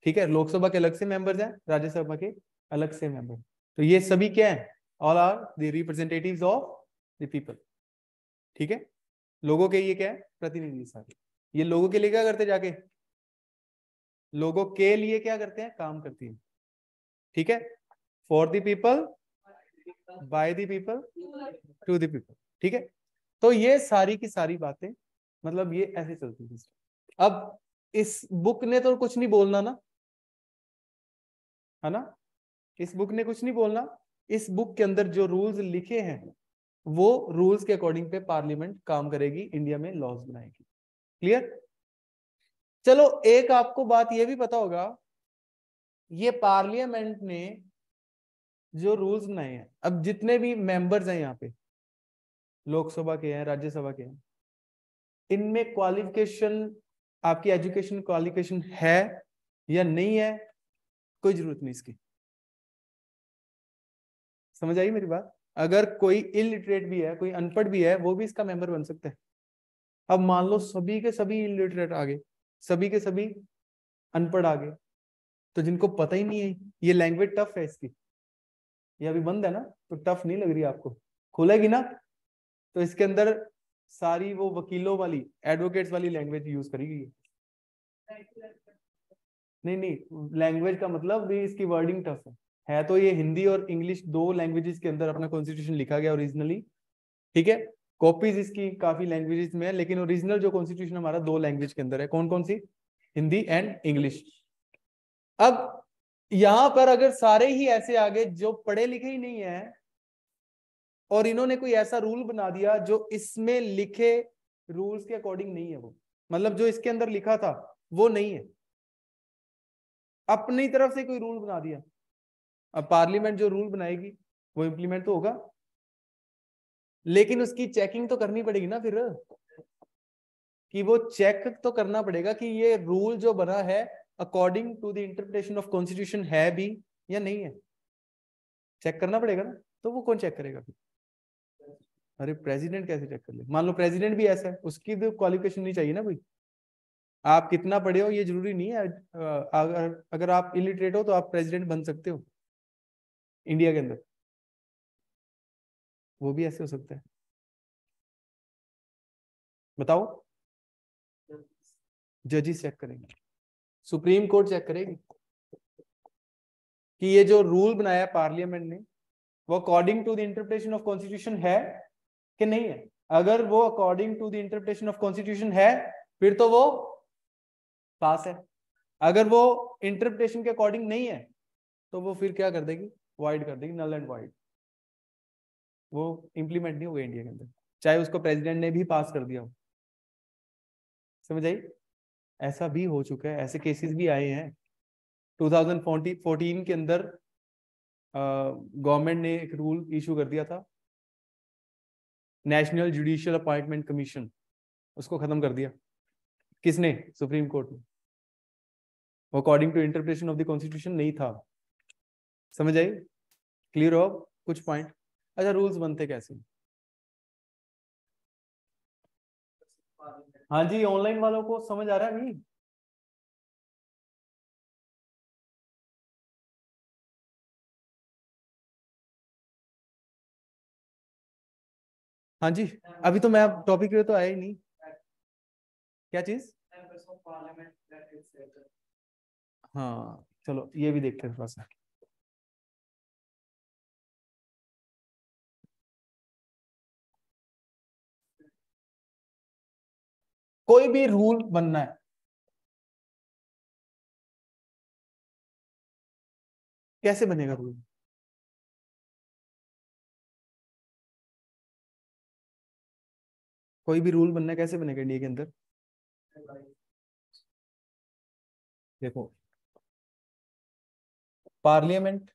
ठीक है। लोकसभा के अलग से मेंबर्स हैं, राज्यसभा के अलग से मेंबर। तो ये सभी क्या है? All are the representatives of the people, ठीक है। लोगों के ये क्या है? प्रतिनिधि सारे। ये लोगों के लिए क्या करते जाके? लोगों के लिए क्या करते हैं? काम करती है, ठीक है। For the people, by the people, to the people, ठीक है। तो ये सारी की सारी बातें मतलब ये ऐसे चलती है। अब इस बुक ने तो कुछ नहीं बोलना ना, है ना। इस बुक ने कुछ नहीं बोलना। इस बुक के अंदर जो रूल्स लिखे हैं वो रूल्स के अकॉर्डिंग पे पार्लियामेंट काम करेगी, इंडिया में लॉज बनाएगी। क्लियर? चलो, एक आपको बात ये भी पता होगा, ये पार्लियामेंट ने जो रूल्स बनाए हैं, अब जितने भी मेंबर्स हैं यहाँ पे, लोकसभा के हैं, राज्यसभा के हैं, इनमें क्वालिफिकेशन, आपकी एजुकेशन क्वालिफिकेशन है या नहीं है, कोई जरूरत नहीं इसकी। समझ आई मेरी बात? अगर कोई इलिटरेट भी है, कोई अनपढ़ भी है, वो भी इसका मेंबर बन सकता है। अब मान लो सभी के सभी इलिटरेट आ गए, सभी के सभी अनपढ़ आ गए, तो जिनको पता ही नहीं है ये लैंग्वेज टफ है इसकी, ये अभी बंद है ना, तो टफ नहीं लग रही आपको, खुलेगी ना तो इसके अंदर सारी वो वकीलों वाली, एडवोकेट्स वाली लैंग्वेज यूज करेगी। नहीं नहीं, लैंग्वेज का मतलब भी इसकी वर्डिंग टफ है तो ये हिंदी और इंग्लिश 2 लैंग्वेजेस के अंदर अपना कॉन्स्टिट्यूशन लिखा गया ओरिजिनली, ठीक है। कॉपीज इसकी काफी लैंग्वेजेस में है, लेकिन ओरिजिनल जो कॉन्स्टिट्यूशन हमारा 2 लैंग्वेज के अंदर है। कौन कौन सी? Hindi and English. अब यहां पर अगर सारे ही ऐसे आगे जो पढ़े लिखे ही नहीं है और इन्होंने कोई ऐसा रूल बना दिया जो इसमें लिखे रूल्स के अकॉर्डिंग नहीं है, वो मतलब जो इसके अंदर लिखा था वो नहीं है, अपनी तरफ से कोई रूल बना दिया, अब पार्लियामेंट जो रूल बनाएगी वो इंप्लीमेंट तो होगा, लेकिन उसकी चेकिंग तो करनी पड़ेगी ना फिर, कि वो चेक तो करना पड़ेगा कि ये रूल जो बना है according to the interpretation of constitution है भी या नहीं है, चेक करना पड़ेगा ना। तो वो कौन चेक करेगा फिर? अरे प्रेसिडेंट कैसे चेक कर ले? मान लो प्रेसिडेंट भी ऐसा है, उसकी तो क्वालिफिकेशन नहीं चाहिए ना कोई। आप कितना पढ़े हो ये जरूरी नहीं है। अगर आप इलिटरेट हो तो आप प्रेसिडेंट बन सकते हो इंडिया के अंदर, वो भी ऐसे हो सकता है। बताओ। जजेस चेक करेंगे, सुप्रीम कोर्ट चेक करेगी कि ये जो रूल बनाया पार्लियामेंट ने वो according to the interpretation of constitution है कि नहीं है। अगर वो according to the interpretation of constitution है फिर तो वो पास है। अगर वो इंटरप्रिटेशन के अकॉर्डिंग नहीं है तो वो फिर क्या कर देगी, वाइड कर देगी, नल एंड वाइड। वो इंप्लीमेंट नहीं होगा इंडिया के अंदर, चाहे उसको प्रेसिडेंट ने भी पास कर दिया हो। समझ आई? ऐसा भी हो चुका है, ऐसे केसेस भी आए हैं। 2014 के अंदर गवर्नमेंट ने एक रूल इशू कर दिया था, नेशनल जुडिशियल अपॉइंटमेंट कमीशन, उसको खत्म कर दिया। किसने? सुप्रीम कोर्ट ने। According to interpretation of the constitution नहीं था। समझ आई? क्लियर हो कुछ पॉइंट? अच्छा, रूल्स बनते कैसे? हाँ जी, ऑनलाइन वालों को समझ आ रहा है भाई? हाँ जी, अभी तो मैं टॉपिक पे तो आया ही नहीं। क्या चीज? हाँ चलो ये भी देखते हैं थोड़ा सा। कोई भी रूल बनना है, कैसे बनेगा रूल? कोई भी रूल बनना है कैसे बनेगा इंडिया के अंदर? देखो, पार्लियामेंट,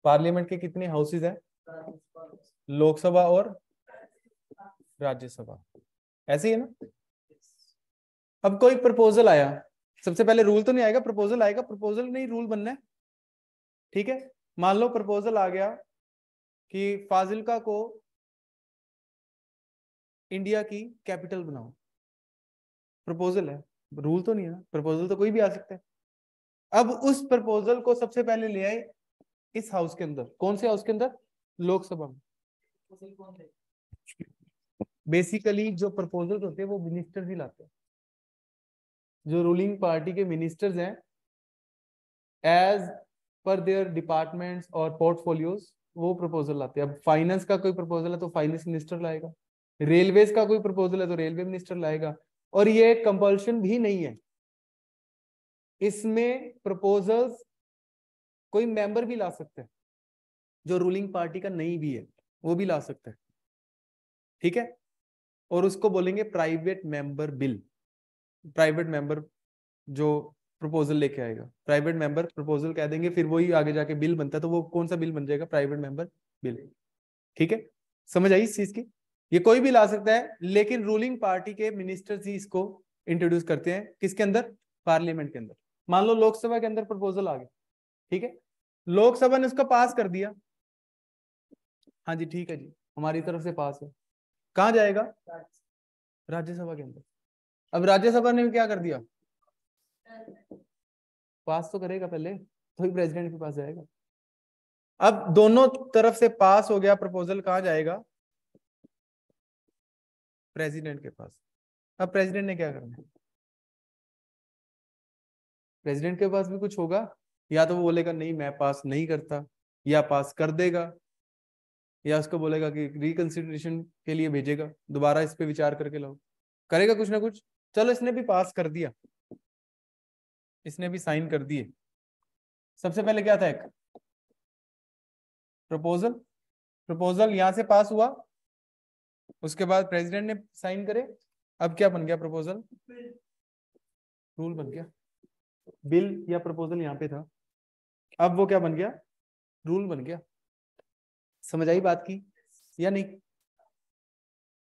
पार्लियामेंट के कितने हाउसेज है? लोकसभा और राज्यसभा, ऐसे ही है ना? अब कोई प्रपोजल आया, सबसे पहले रूल तो नहीं आएगा, प्रपोजल आएगा। प्रपोजल नहीं रूल बनना है, ठीक है? मान लो प्रपोजल आ गया कि फाजिल्का को इंडिया की कैपिटल बनाओ। प्रपोजल है, रूल तो नहीं है ना। प्रपोजल तो कोई भी आ सकता है। अब उस प्रपोजल को सबसे पहले ले आए इस हाउस के अंदर। कौन से हाउस के अंदर? लोकसभा में। बेसिकली जो प्रपोजल होते हैं वो मिनिस्टर्स ही लाते हैं। जो रूलिंग पार्टी के मिनिस्टर्स हैं, एज पर देयर डिपार्टमेंट्स और पोर्टफोलियोज, वो प्रपोजल लाते हैं। अब फाइनेंस का कोई प्रपोजल है तो फाइनेंस मिनिस्टर लाएगा, रेलवेज का कोई प्रपोजल है तो रेलवे मिनिस्टर लाएगा। और ये कंपल्शन भी नहीं है, इसमें प्रपोजल्स कोई मेंबर भी ला सकता है जो रूलिंग पार्टी का नहीं भी है, वो भी ला सकता है, ठीक है? और उसको बोलेंगे private member bill. Private member जो प्रपोजल लेके आएगा, प्राइवेट मेंबर प्रपोजल कह देंगे, फिर वही आगे जाके बिल बनता है। तो वो कौन सा बिल बन जाएगा? Private member bill. ठीक है, समझ आई इस चीज की? ये कोई भी ला सकता है, लेकिन रूलिंग पार्टी के मिनिस्टर्स ही इसको इंट्रोड्यूस करते हैं। किसके अंदर? पार्लियामेंट के अंदर। मान लो लोकसभा के अंदर प्रपोजल आ गया, ठीक है, लोकसभा ने उसको पास कर दिया। हाँ जी ठीक है जी, हमारी तरफ से पास है। कहाँ जाएगा? राज्यसभा के अंदर। अब राज्यसभा ने भी क्या कर दिया? पास तो करेगा पहले, तो ही प्रेसिडेंट के पास जाएगा। अब दोनों तरफ से पास हो गया प्रपोजल, कहाँ जाएगा? प्रेसिडेंट के पास। अब प्रेसिडेंट ने क्या करना है? प्रेसिडेंट के पास भी कुछ होगा, या तो वो बोलेगा नहीं मैं पास नहीं करता, या पास कर देगा, या उसको बोलेगा कि रिकंसिडरेशन के लिए भेजेगा, दोबारा इस पे विचार करके लाओ, करेगा कुछ ना कुछ। चलो इसने भी पास कर दिया, इसने भी साइन कर दिए। सबसे पहले क्या था? एक प्रपोजल, प्रपोजल यहां से पास हुआ, उसके बाद प्रेसिडेंट ने साइन करे। अब क्या बन गया? प्रपोजल, रूल बन गया। बिल या प्रपोजल यहाँ पे था, अब वो क्या बन गया? रूल बन गया। समझ आई बात की या नहीं?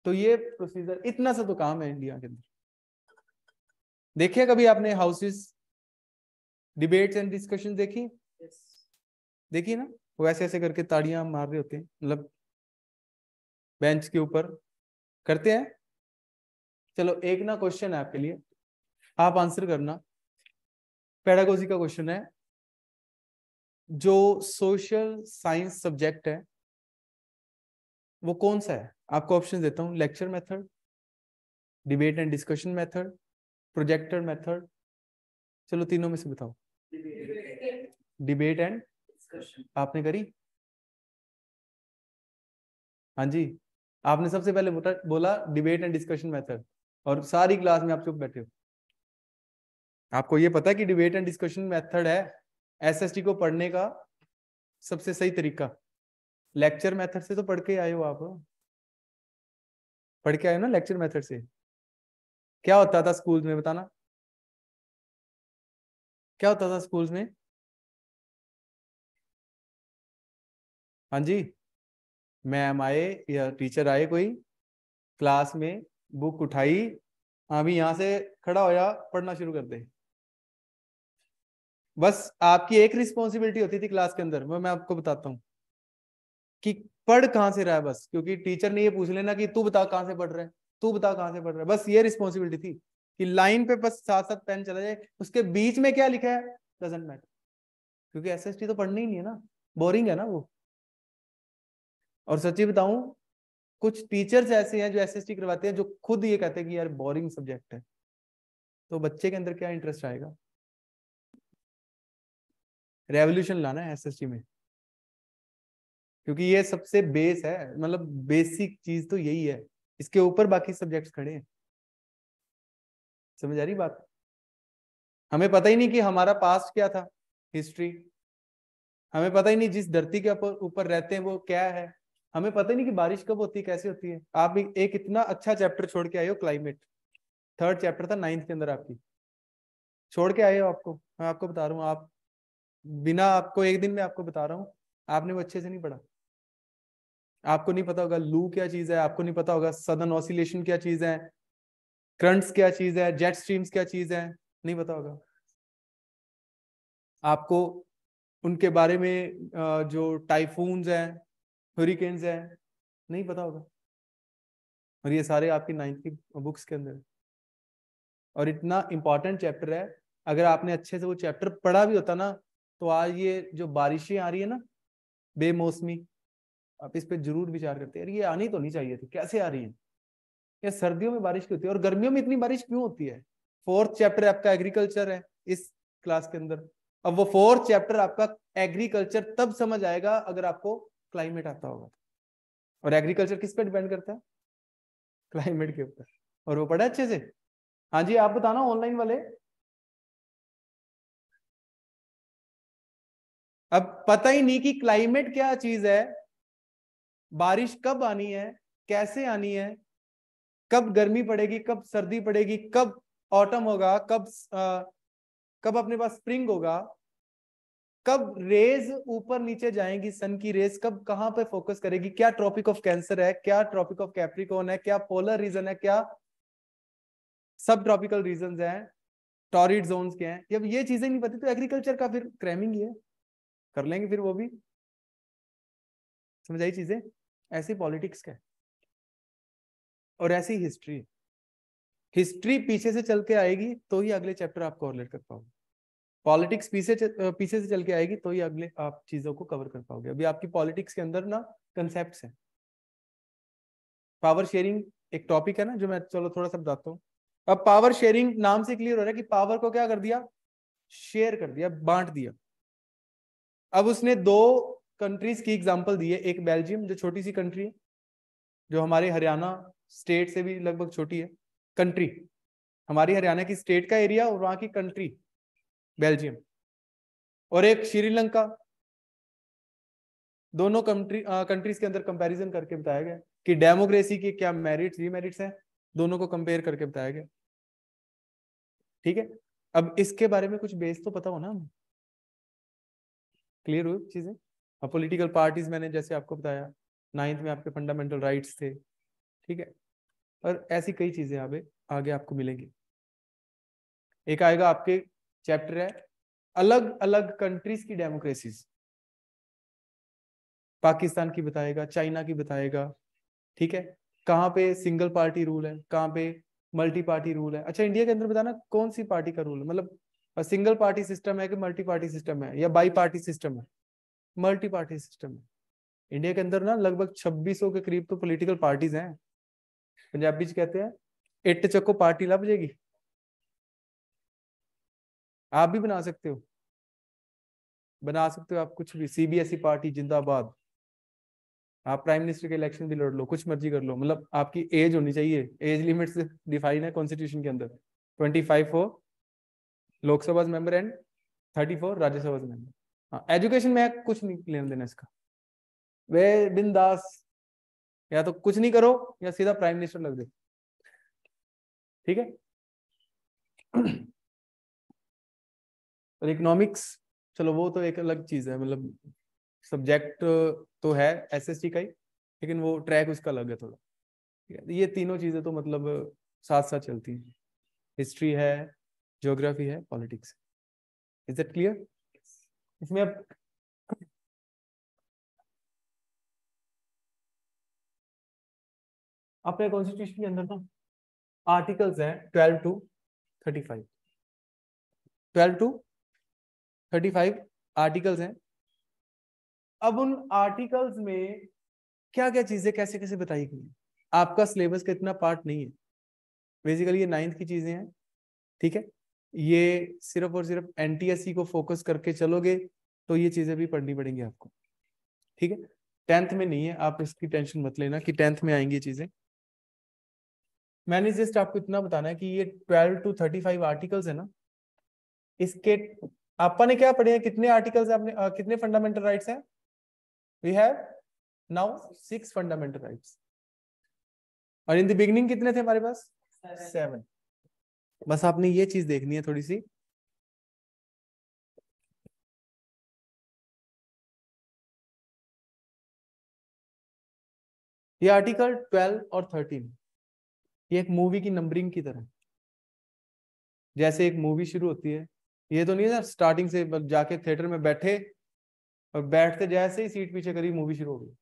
तो ये प्रोसीजर, इतना सा तो काम है इंडिया के अंदर। देखिए कभी आपने हाउसेस डिबेट्स एंड डिस्कशन देखी? देखी ना? वो ऐसे ऐसे करके ताड़ियां मार रहे होते हैं, मतलब बेंच के ऊपर करते हैं। चलो एक ना क्वेश्चन है आपके लिए, आप आंसर करना। पेडागोजी का क्वेश्चन है, जो सोशल साइंस सब्जेक्ट है वो कौन सा है? आपको ऑप्शन देता हूँ, lecture method, debate and discussion method, projector method. चलो तीनों में से बताओ। डिबेट एंड आपने करी? हाँ जी, आपने सबसे पहले बोला डिबेट एंड डिस्कशन मेथड, और सारी क्लास में आप चुप बैठे हो। आपको ये पता है कि डिबेट एंड डिस्कशन मेथड है एसएसटी को पढ़ने का सबसे सही तरीका। लेक्चर मेथड से तो पढ़ के आए हो आप, पढ़ के आए हो ना लेक्चर मेथड से। क्या होता था स्कूल में बताना, क्या होता था स्कूल में? हाँ जी, मैम आए या टीचर आए कोई, क्लास में बुक उठाई, अभी यहाँ से खड़ा होया, पढ़ना शुरू कर दे। बस आपकी एक रिस्पॉन्सिबिलिटी होती थी क्लास के अंदर, मैं आपको बताता हूँ कि पढ़ कहाँ से रहा है बस, क्योंकि टीचर ने ये पूछ लेना कि तू बता कहाँ से पढ़ रहा है, तू बता कहाँ से पढ़ रहा है, बस ये रिस्पॉन्सिबिलिटी थी कि लाइन पे बस साथ साथ पेन चला जाए, उसके बीच में क्या लिखा है डजंट मैटर, क्योंकि एसएसटी तो पढ़नी ही नहीं है ना, बोरिंग है ना वो। और सच्ची बताऊं, कुछ टीचर्स ऐसे हैं जो एसएसटी करवाते हैं जो खुद ये कहते हैं कि यार बोरिंग सब्जेक्ट है, तो बच्चे के अंदर क्या इंटरेस्ट आएगा? रेवोल्यूशन लाना है एसएसटी में, क्योंकि ये सबसे बेस है, मतलब बेसिक चीज तो यही है, इसके ऊपर बाकी सब्जेक्ट्स खड़े हैं। समझ आ रही बात? हमें पता ही नहीं कि हमारा पास्ट क्या था, हिस्ट्री। हमें पता ही नहीं जिस धरती के ऊपर ऊपर रहते हैं वो क्या है। हमें पता ही नहीं कि बारिश कब होती है, कैसे होती है। आप एक इतना अच्छा चैप्टर छोड़ के आए हो, क्लाइमेट, थर्ड चैप्टर था 9th के अंदर आपकी, छोड़ के आए हो। आपको मैं आपको बता रहा हूँ, आप बिना आपको एक दिन में आपको बता रहा हूँ, आपने वो अच्छे से नहीं पढ़ा। आपको नहीं पता होगा लू क्या चीज है, आपको नहीं पता होगा सदर्न ऑसिलेशन क्या चीज है, करंट्स क्या चीज है, जेट स्ट्रीम्स क्या चीज है, नहीं पता होगा आपको उनके बारे में। जो टाइफून्स हैं, हरिकेन्स हैं, नहीं पता होगा। और ये सारे आपकी 9th की बुक्स के अंदर है। और इतना इंपॉर्टेंट चैप्टर है, अगर आपने अच्छे से वो चैप्टर पढ़ा भी होता ना, तो आज ये जो बारिशें आ रही है ना बेमौसमी, आप इस पे जरूर विचार करते हैं, ये आनी तो नहीं चाहिए थी, कैसे आ रही है। ये सर्दियों में बारिश क्यों होती है और गर्मियों में इतनी बारिश क्यों होती है? फोर्थ चैप्टर आपका एग्रीकल्चर है इस क्लास के अंदर। अब वो फोर्थ चैप्टर आपका एग्रीकल्चर तब समझ आएगा अगर आपको क्लाइमेट आता होगा। और एग्रीकल्चर किस पे डिपेंड करता है? क्लाइमेट के ऊपर। और वो पढ़ा अच्छे से? हाँ जी, आप बताना ऑनलाइन वाले। अब पता ही नहीं कि क्लाइमेट क्या चीज है, बारिश कब आनी है, कैसे आनी है, कब गर्मी पड़ेगी, कब सर्दी पड़ेगी, कब ऑटम होगा, कब अपने पास स्प्रिंग होगा, कब रेज ऊपर नीचे जाएंगी, सन की रेज कब कहां पे फोकस करेगी, क्या ट्रॉपिक ऑफ कैंसर है, क्या ट्रॉपिक ऑफ कैप्रिकॉर्न है, क्या पोलर रीजन है, क्या सब ट्रॉपिकल रीजन हैं, टॉरिड जोन्स क्या है। जब ये चीजें नहीं पता तो एग्रीकल्चर का फिर क्रैमिंग ही है, कर लेंगे फिर वो भी। समझ आई चीजें? ऐसी पॉलिटिक्स का है और ऐसी हिस्ट्री। हिस्ट्री पीछे से चल के आएगी तो ही अगले चैप्टर आप कोरिलेट कर पाओगे। पॉलिटिक्स पीछे से चल के आएगी तो ही अगले आप चीजों को कवर कर पाओगे। अभी आपकी पॉलिटिक्स के अंदर ना कंसेप्ट्स हैं। पावर शेयरिंग एक टॉपिक है ना, जो मैं चलो थोड़ा सा बताता हूँ। अब पावर शेयरिंग नाम से क्लियर हो रहा है कि पावर को क्या कर दिया, शेयर कर दिया, बांट दिया। अब उसने दो कंट्रीज की एग्जांपल दी है, एक बेल्जियम जो छोटी सी कंट्री है, जो हमारे हरियाणा स्टेट से भी लगभग छोटी है कंट्री, हमारी हरियाणा की स्टेट का एरिया और वहां की कंट्री बेल्जियम, और एक श्रीलंका। दोनों कंट्रीज के अंदर कंपैरिजन करके बताया गया कि डेमोक्रेसी के क्या मेरिट्स डीमेरिट्स हैं, दोनों को कंपेयर करके बताया गया। ठीक है, अब इसके बारे में कुछ बेस तो पता हो ना, क्लियर हुई चीजें। अब पॉलिटिकल पार्टीज मैंने जैसे आपको बताया, 9th में आपके फंडामेंटल राइट्स थे। ठीक है, और ऐसी कई चीजें आगे आपको मिलेंगी। एक आएगा आपके चैप्टर है अलग अलग कंट्रीज की डेमोक्रेसीज। पाकिस्तान की बताएगा, चाइना की बताएगा, ठीक है। कहाँ पे सिंगल पार्टी रूल है, कहाँ पे मल्टी पार्टी रूल है। अच्छा, इंडिया के अंदर बताना कौन सी पार्टी का रूल है, मतलब सिंगल पार्टी सिस्टम है कि मल्टी पार्टी सिस्टम है या बाई पार्टी सिस्टम है। मल्टी पार्टी सिस्टम है इंडिया के अंदर ना। लगभग 2600 के करीब तो पॉलिटिकल पार्टीज हैं। पंजाबी च कहते हैं इट चको पार्टी लभ जाएगी। आप भी बना सकते हो, बना सकते हो आप कुछ भी। सीबीएसई पार्टी जिंदाबाद। आप प्राइम मिनिस्टर के इलेक्शन भी लड़ लो, कुछ मर्जी कर लो, मतलब आपकी एज होनी चाहिए। एज लिमिट से डिफाइन है कॉन्स्टिट्यूशन के अंदर। 25 for Lok Sabha member and 30 for Rajya Sabha member. हाँ, एजुकेशन में कुछ नहीं लेना देना इसका। वे बिंदास, या तो कुछ नहीं करो या सीधा प्राइम मिनिस्टर लग जाओ, ठीक है। और इकोनॉमिक्स, चलो वो तो एक अलग चीज है, मतलब सब्जेक्ट तो है एसएसटी का ही, लेकिन वो ट्रैक उसका अलग है थोड़ा, ठीक है। ये तीनों चीजें तो मतलब साथ साथ चलती हैं। हिस्ट्री है, ज्योग्राफी है, पॉलिटिक्स। Is that clear? इसमें अब अपने कॉन्स्टिट्यूशन के अंदर ना आर्टिकल्स हैं 12 टू 35। 12 टू 35 आर्टिकल्स हैं। अब उन आर्टिकल्स में क्या क्या चीजें कैसे कैसे बताई गई हैं। आपका सिलेबस का इतना पार्ट नहीं है, बेसिकली ये 9th की चीजें हैं, ठीक है। ये सिर्फ और सिर्फ एनटीएससी को फोकस करके चलोगे तो ये चीजें भी पढ़नी पड़ेंगी आपको, ठीक है। 10th में नहीं है, आप इसकी टेंशन मत लेना कि 10th में आएंगी चीजें। मैंने जस्ट आपको इतना बताना है कि ये 12 टू 35 आर्टिकल्स है ना, इसके आपा ने क्या पढ़े हैं, कितने आर्टिकल्स है आपने, कितने फंडामेंटल राइट्स हैं? We have now 6 fundamental rights, और इन द बिगिनिंग कितने थे हमारे पास? 7। बस आपने ये चीज देखनी है थोड़ी सी। ये आर्टिकल 12 और 13 ये एक मूवी की नंबरिंग की तरह, जैसे एक मूवी शुरू होती है, ये तो नहीं है स्टार्टिंग से जाके थिएटर में बैठे और बैठते जैसे ही सीट पीछे करी मूवी शुरू हो गई,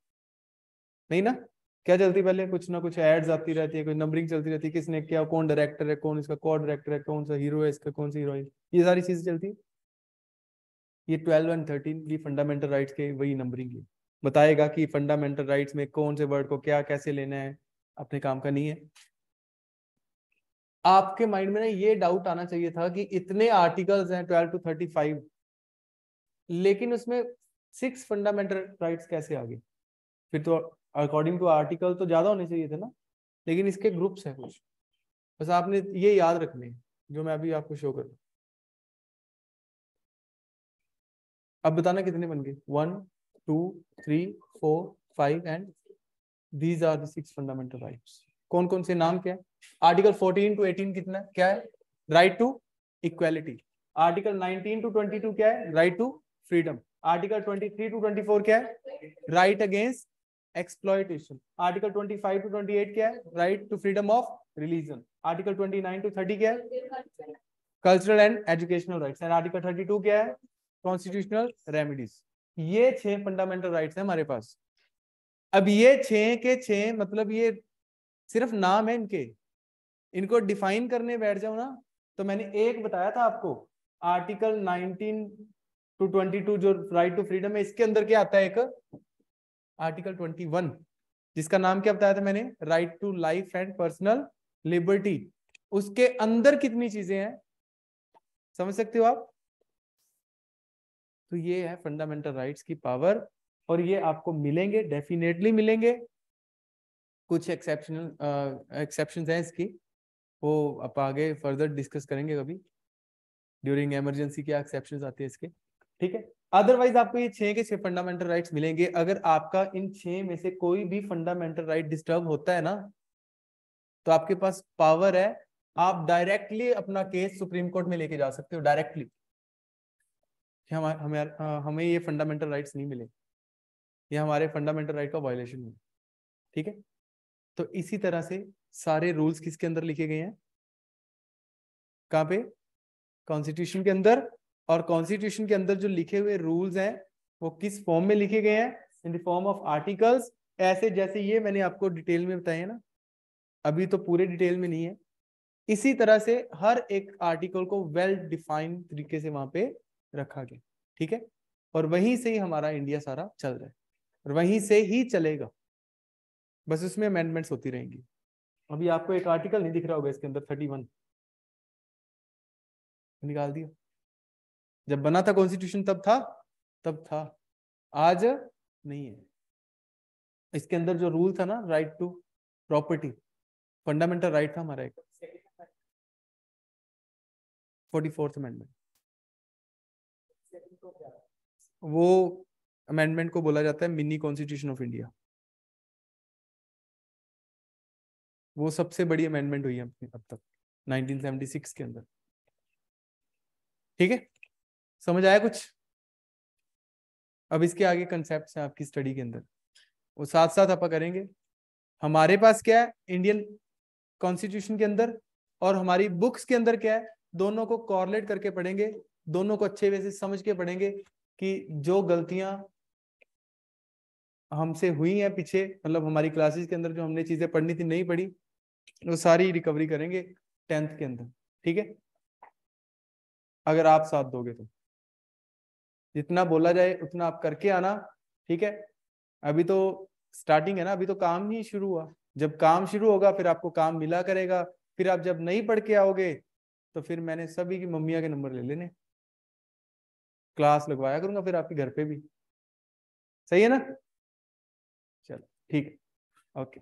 नहीं ना। क्या चलती पहले, कुछ ना कुछ एड्स आती रहती है, कोई नंबरिंग चलती रहती है, किसने क्या, कौन डायरेक्टर है, कौन इसका को डायरेक्टर है, कौन सा हीरो है इसका, कौन सी हीरोइन, ये सारी चीजें चलती है। ये 12 एंड 13 भी फंडामेंटल राइट्स के वही नंबरिंग है, बताएगा कि फंडामेंटल राइट्स में कौन से वर्ड को क्या कैसे लेना है, अपने काम का नहीं है। आपके माइंड में ना ये डाउट आना चाहिए था कि इतने आर्टिकल्स हैं 12 टू 35, लेकिन उसमें 6 फंडामेंटल राइट्स कैसे आ गए? फिर तो अकॉर्डिंग टू आर्टिकल तो ज्यादा होने चाहिए थे ना, लेकिन इसके ग्रुप्स हैं कुछ। बस आपने ये याद रखने हैं, जो मैं अभी आपको शो कर रहा हूँ। अब बताना कितने बन गए? 1 2 3 4 5 and these are the 6 fundamental rights. कौन कौन से नाम क्या है? आर्टिकल 14 टू 18 कितना है, क्या है? Right to equality. Article 19 to 22 क्या है? Right to freedom. Article 23 to 24 क्या है? Right against exploitation. Article 25 to 28 क्या है? Right to freedom of religion. Article 29 to 30 क्या है? Cultural and educational rights. And article 32 क्या है? Constitutional remedies. ये 6 फंडामेंटल राइट्स है हमारे पास। अब ये 6 के 6 मतलब ये सिर्फ नाम है इनके, इनको डिफाइन करने बैठ जाओ ना तो मैंने एक बताया था आपको, आर्टिकल 19 टू 22 जो राइट टू फ्रीडम है, इसके अंदर क्या आता है? एक आर्टिकल 21 जिसका नाम क्या बताया था मैंने? Right to life and personal liberty. उसके अंदर कितनी चीजें हैं समझ सकते हो आप? तो ये है फंडामेंटल राइट्स की पावर, और ये आपको मिलेंगे, डेफिनेटली मिलेंगे। कुछ एक्सेप्शंस हैं इसकी, वो आप आगे फर्दर डिस्कस करेंगे कभी, ड्यूरिंग इमरजेंसी क्या एक्सेप्शंस आते हैं इसके, ठीक है। अदरवाइज आपको ये 6 के 6 फंडामेंटल राइट्स मिलेंगे। अगर आपका इन 6 में से कोई भी फंडामेंटल राइट डिस्टर्ब होता है ना, तो आपके पास पावर है, आप डायरेक्टली अपना केस सुप्रीम कोर्ट में लेके जा सकते हो डायरेक्टली। हमें हमें हमें ये फंडामेंटल राइट्स नहीं मिले, ये हमारे फंडामेंटल राइट का वायलेशन है, ठीक है। तो इसी तरह से सारे रूल्स किसके अंदर लिखे गए हैं? कहाँ पे? कॉन्स्टिट्यूशन के अंदर। और कॉन्स्टिट्यूशन के अंदर जो लिखे हुए रूल्स हैं वो किस फॉर्म में लिखे गए हैं? इन द फॉर्म ऑफ आर्टिकल्स, ऐसे जैसे ये मैंने आपको डिटेल में बताया ना, अभी तो पूरे डिटेल में नहीं है, इसी तरह से हर एक आर्टिकल को वेल डिफाइंड तरीके से वहां पे रखा गया, ठीक है। और वहीं से ही हमारा इंडिया सारा चल रहा है, और वहीं से ही चलेगा, बस उसमें अमेंडमेंट्स होती रहेंगी। अभी आपको एक आर्टिकल नहीं दिख रहा होगा इसके अंदर 31, निकाल दिया। जब बना था कॉन्स्टिट्यूशन तब था, तब था, आज नहीं है। इसके अंदर जो रूल था ना, right to property, fundamental right था हमारा एक, 44th अमेंडमेंट। वो अमेंडमेंट को बोला जाता है मिनी कॉन्स्टिट्यूशन ऑफ इंडिया। वो सबसे बड़ी अमेंडमेंट हुई है अब तक 1976 के अंदर, ठीक है। समझ आया कुछ? अब इसके आगे कंसेप्ट है आपकी स्टडी के अंदर, वो साथ साथ आप करेंगे। हमारे पास क्या है इंडियन कॉन्स्टिट्यूशन के अंदर, और हमारी बुक्स के अंदर क्या है, दोनों को कॉरलेट करके पढ़ेंगे, दोनों को अच्छे वे से समझ के पढ़ेंगे कि जो गलतियां हमसे हुई हैं पीछे, मतलब हमारी क्लासेस के अंदर जो हमने चीजें पढ़नी थी नहीं पढ़ी, वो सारी रिकवरी करेंगे 10th के अंदर, ठीक है। अगर आप साथ दोगे तो जितना बोला जाए उतना आप करके आना, ठीक है। अभी तो स्टार्टिंग है ना, अभी तो काम ही शुरू हुआ। जब काम शुरू होगा फिर आपको काम मिला करेगा, फिर आप जब नहीं पढ़ के आओगे तो फिर मैंने सभी की मम्मिया के नंबर ले लेने, क्लास लगवाया करूंगा फिर आपके घर पे भी, सही है ना? चलो ठीक है, ओके।